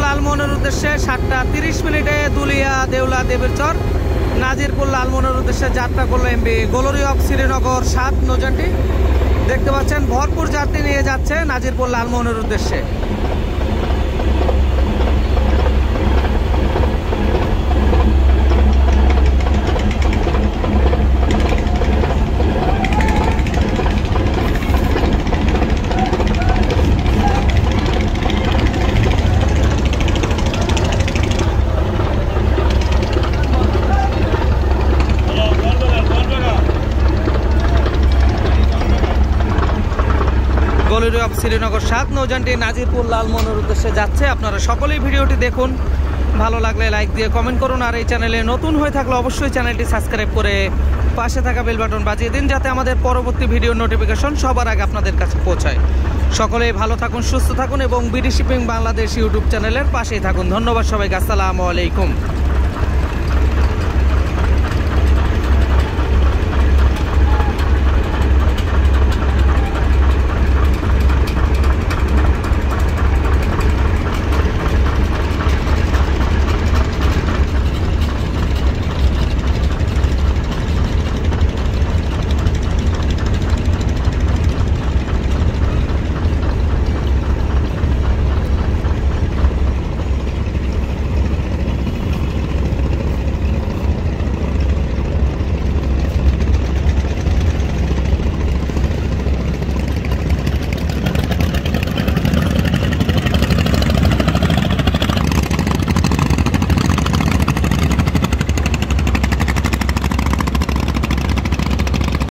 লালমোহনের উদ্দেশ্যে 7:30 দুলিয়া দেউলা দেবীর চর নাজিরপুর লালমোহনের উদ্দেশ্যে যাত্রা করলো এমবি গ্লোরি অফ শ্রীনগর 7 নৌযানটি। দেখতে পাচ্ছেন ভরপুর যাত্রী নিয়ে যাচ্ছে নাজিরপুর লালমোহনের উদ্দেশ্যে। গ্লোরি অফ শ্রীনগর 7 নৌযানটি নাজিরপুর লালমোহনের উদ্দেশ্যে যাচ্ছে। আপনারা সকলেই ভিডিওটি দেখুন, ভালো লাগলে লাইক দিয়ে কমেন্ট করুন, আর এই চ্যানেলে নতুন হয়ে থাকলে অবশ্যই চ্যানেলটি সাবস্ক্রাইব করে পাশে থাকা বেল বাটন বাজিয়ে দিন, যাতে আমাদের পরবর্তী ভিডিওর নোটিফিকেশন সবার আগে আপনাদের কাছে পৌঁছায়। সকলেই ভালো থাকুন, সুস্থ থাকুন এবং বিডি শিপিং বাংলাদেশ ইউটিউব চ্যানেলের পাশেই থাকুন। ধন্যবাদ সবাইকে। আসসালামু আলাইকুম।